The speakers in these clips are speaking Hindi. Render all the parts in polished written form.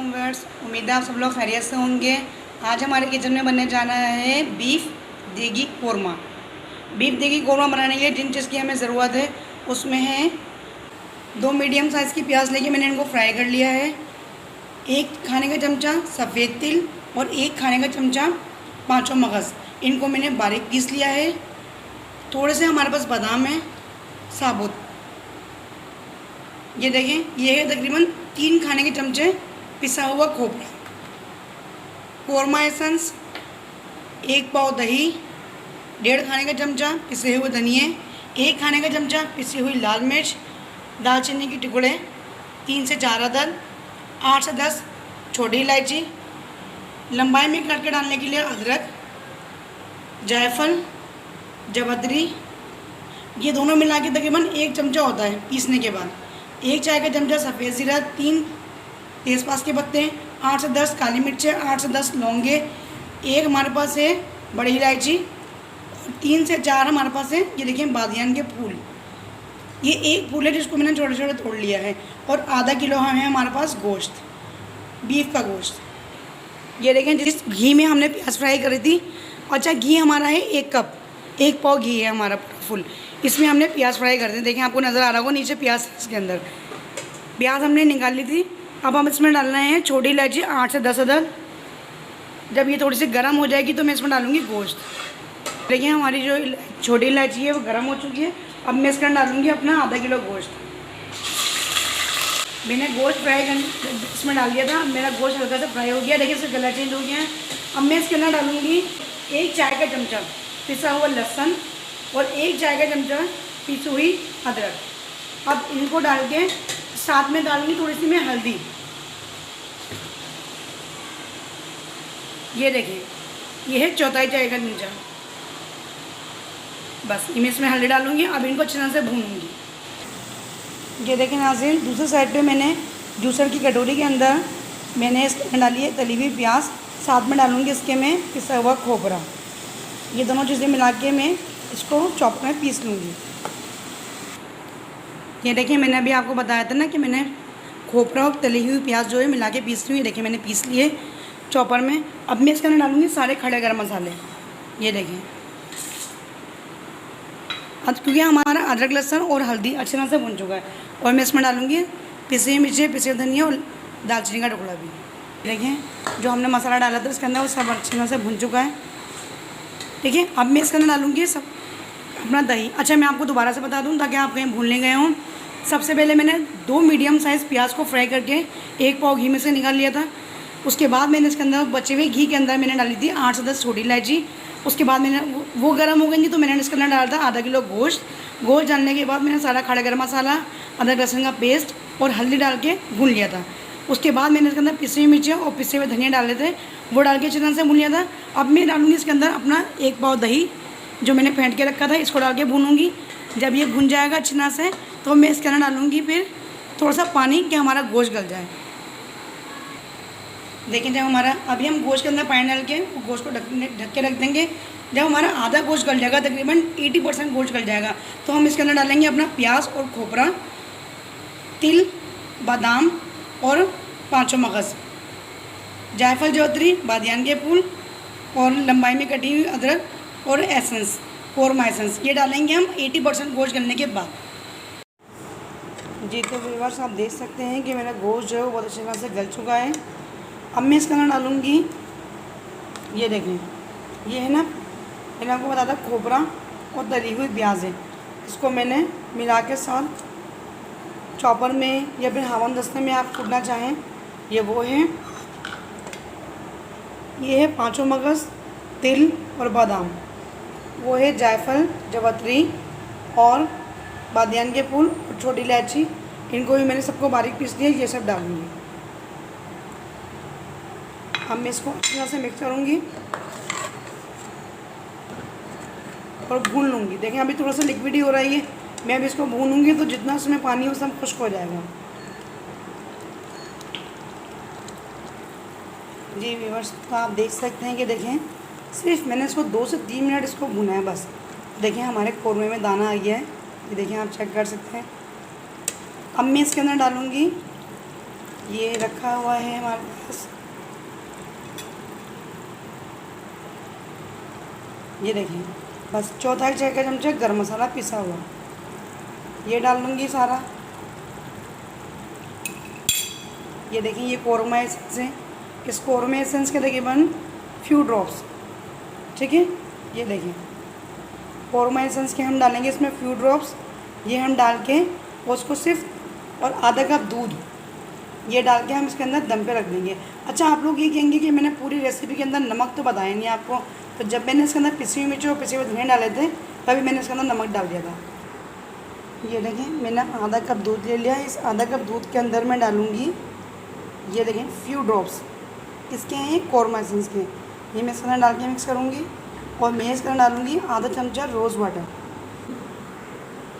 वालेकुम व्यूअर्स, उम्मीद है आप सब लोग खैरियत से होंगे। आज हमारे किचन में बनने जाना है बीफ देगी कोरमा। बीफ देगी कोरमा बनाने के लिए जिन चीज़ की हमें ज़रूरत है उसमें है 2 मीडियम साइज़ की प्याज लेके मैंने इनको फ्राई कर लिया है, 1 खाने का चमचा सफ़ेद तिल और 1 खाने का चमचा पाँचों मगज़, इनको मैंने बारीक पीस लिया है। थोड़े से हमारे पास बादाम है साबुत, ये देखें, ये है तकरीबन 3 खाने के चमचे पिसा हुआ खोपरा, कोरमा एसेंस 1 पाव दही, 1.5 खाने का चमचा पिसे हुए धनिए, 1 खाने का चमचा पिसी हुई लाल मिर्च, दालचीनी के टुकड़े 3 से 4 अदद, 8 से 10 छोटी इलायची, लंबाई में काट के डालने के लिए अदरक, जायफल, जवतरी, ये दोनों मिला के तकरीबन 1 चमचा होता है पीसने के बाद। 1 चाय का चमचा सफ़ेद ज़ीरा, 3 तेज़पात के पत्ते, 8 से 10 काली मिर्चें, 8 से 10 लौंगे, 1 हमारे पास है बड़ी इलायची और 3 से 4 हमारे पास है, ये देखिए बादियान के फूल। ये 1 फूल है जिसको मैंने छोटे छोटे तोड़ लिया है और आधा किलो है हमारे पास गोश्त, बीफ का गोश्त। ये देखें, जिस घी में हमने प्याज फ्राई करी थी, अच्छा घी हमारा है 1 कप, 1 पाव घी है हमारा फुल, इसमें हमने प्याज फ्राई कर दी। देखें, आपको नज़र आ रहा होगा नीचे प्याज, इसके अंदर प्याज हमने निकाल ली थी। अब हम इसमें डालना है छोटी इलायची 8 से 10 अदद। जब ये थोड़ी सी गर्म हो जाएगी तो मैं इसमें डालूँगी गोश्त। देखिए, हमारी जो छोटी इलायची है वो गर्म हो चुकी है। अब मैं इसके अंदर डालूँगी अपना आधा किलो गोश्त। मैंने गोश्त फ्राई कर इसमें डाल दिया था, मेरा गोश्त हल्का सा फ्राई हो गया। देखिए, इसका कलर चेंज हो गया है। अब मैं इसके अंदर डालूँगी 1 चाय का चमचा पिसा हुआ लहसुन और 1 चाय का चमचा पिसी हुई अदरक। अब इनको डाल के साथ में डालूंगी थोड़ी सी मैं हल्दी। ये देखिए, ये है 1/4 चाय का चमचा, बस मैं इसमें हल्दी डालूंगी। अब इनको अच्छी तरह से भूनूंगी। ये देखें नाज़रीन, दूसरी साइड पे मैंने जूसर की कटोरी के अंदर मैंने इसमें डाली है तली हुई प्याज, साथ में डालूंगी इसके में पिसा हुआ खोपरा। ये दोनों चीज़ें मिला के मैं इसको चॉपर में पीस लूँगी। ये देखिए, मैंने अभी आपको बताया था ना कि मैंने खोपरा और तली हुई प्याज जो है मिला के पीस ली। देखिए, मैंने पीस लिए चॉपर में। अब मैं इसके अंदर डालूँगी सारे खड़े गरम मसाले। ये देखिए, अब क्योंकि हमारा अदरक लहसुन और हल्दी अच्छी तरह से भुन चुका है, और मैं इसमें डालूँगी पिसी हुई मिर्चें, पिसे हुए धनिया और दालचीनी का टुकड़ा भी। देखिए, जो हमने मसाला डाला था उसके अंदर वो सब अच्छी तरह से भुन चुका है। देखिए, अब मैं इसके अंदर डालूँगी सब अपना दही। अच्छा, मैं आपको दोबारा से बता दूं ताकि आप कहीं भूलने गए हों। सबसे पहले मैंने 2 मीडियम साइज़ प्याज को फ्राई करके 1 पाव घी में से निकाल लिया था। उसके बाद मैंने इसके अंदर बचे हुए घी के अंदर मैंने डाली थी 8 से 10 छोटी इलायची। उसके बाद मैंने वो गर्म हो गई तो मैंने इसके अंदर डाला था आधा किलो गोश्त। गोश्त डालने के बाद मैंने सारा खड़ा गरम मसाला, अदरक लहसुन का पेस्ट और हल्दी डाल के भून लिया था। उसके बाद मैंने इसके अंदर पिसी हुई मिर्चें और पिसे हुए धनिया डाले थे, वो डाल के अच्छी तरह से भून लिया था। अब मैं डालूँगी इसके अंदर अपना 1 पाव दही जो मैंने फेंट के रखा था, इसको डाल के भूनूंगी। जब ये भुन जाएगा अच्छी तरह से तो मैं इसके अंदर डालूंगी फिर थोड़ा सा पानी कि हमारा गोश्त गल जाए। देखिए, जब हमारा अभी हम गोश्त के अंदर पानी डाल के गोश्त को ढक के रख देंगे। जब हमारा आधा गोश्त गल जाएगा, तकरीबन 80% गोश्त गल जाएगा, तो हम इसके अंदर डालेंगे अपना प्याज और खोपरा, तिल, बादाम और पाँचों मगज़, जायफल, जवतरी, बादियान के फूल और लंबाई में कटी हुई अदरक और एसेंस, कोरमा एसेंस, ये डालेंगे हम 80% गोश्त गलने के बाद। जी, तो व्यूअर्स, आप देख सकते हैं कि मेरा गोश्त जो है वो बहुत अच्छी तरह से गल चुका है। अब मैं इसके अंदर डालूँगी, ये देखें, ये है ना, मैंने आपको बताया था खोपरा और तली हुई प्याज है, इसको मैंने मिला के साथ चॉपर में या फिर हावन दस्ते में आप कूटना चाहें, ये वो है। ये है पाँचों मगज़, तिल और बादाम, वो है जायफल, जवतरी और बादियान के फूल और छोटी इलायची, इनको भी मैंने सबको बारीक पीस लिया। ये सब डालूँगी। अब मैं इसको अच्छी तरह से मिक्स करूँगी और भून लूँगी। देखें, अभी थोड़ा सा लिक्विड ही हो रहा है, मैं अभी इसको भूनूँगी तो जितना उसमें पानी हो सब खुश्क हो जाएगा। जी व्यूअर्स, तो आप देख सकते हैं कि देखें, सिर्फ मैंने इसको 2 से 3 मिनट इसको भुना है बस। देखें, हमारे कोरमे में दाना आ गया है, ये देखें, आप चेक कर सकते हैं। अब मैं इसके अंदर डालूँगी ये रखा हुआ है हमारे पास। ये देखिए, बस चौथाई चाय का चमचा गरम मसाला पिसा हुआ ये डाल दूँगी सारा। ये देखिए, ये कोरमा एसेंस है। इस कोरमा एसेंस के तकरीबन फ्यू ड्रॉप्स, ठीक है। ये देखिए, कोरमा एसेंस के हम डालेंगे इसमें फ्यू ड्रॉप्स। ये हम डाल के उसको सिर्फ, और आधा कप दूध ये डाल के हम इसके अंदर दम पे रख देंगे। अच्छा, आप लोग ये कहेंगे कि मैंने पूरी रेसिपी के अंदर नमक तो बताया नहीं आपको, तो जब मैंने इसके अंदर पिसी हुई मिर्च और पिसे हुए धनिया डाले थे तभी मैंने इसके अंदर नमक डाल दिया था। ये देखें, मैंने आधा कप दूध ले लिया। इस आधा कप दूध के अंदर मैं डालूँगी, ये देखें, फ्यू ड्रॉप्स इसके हैं कोरमा एसेंस के। ये मैं इसके अंदर डाल के मिक्स करूँगी। और मैं इसके अंदर डालूँगी आधा चमचा रोज़ वाटर।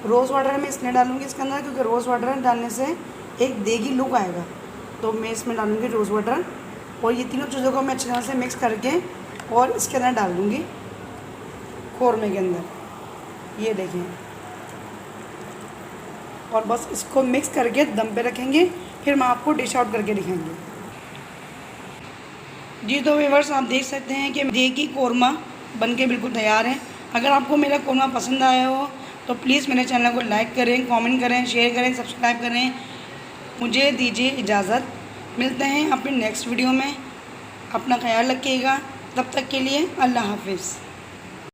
रोज़ वाटर मैं इसलिए डालूँगी इसके अंदर क्योंकि रोज़ वाटर डालने से एक देगी लुक आएगा, तो मैं इसमें डालूँगी रोज़ वाटर। और ये तीनों चीज़ों को मैं अच्छी तरह से मिक्स करके और इसके अंदर डाल दूँगी कोरमे के अंदर। ये देखिए, और बस इसको मिक्स करके दम पे रखेंगे, फिर मैं आपको डिश आउट करके दिखाएंगे। जी तो व्यूअर्स, आप देख सकते हैं कि देगी कोरमा बनके बिल्कुल तैयार है। अगर आपको मेरा कोरमा पसंद आया हो तो प्लीज़ मेरे चैनल को लाइक करें, कमेंट करें, शेयर करें, सब्सक्राइब करें। मुझे दीजिए इजाज़त, मिलते हैं अपने नेक्स्ट वीडियो में। अपना ख्याल रखिएगा, तब तक के लिए अल्लाह हाफिज़।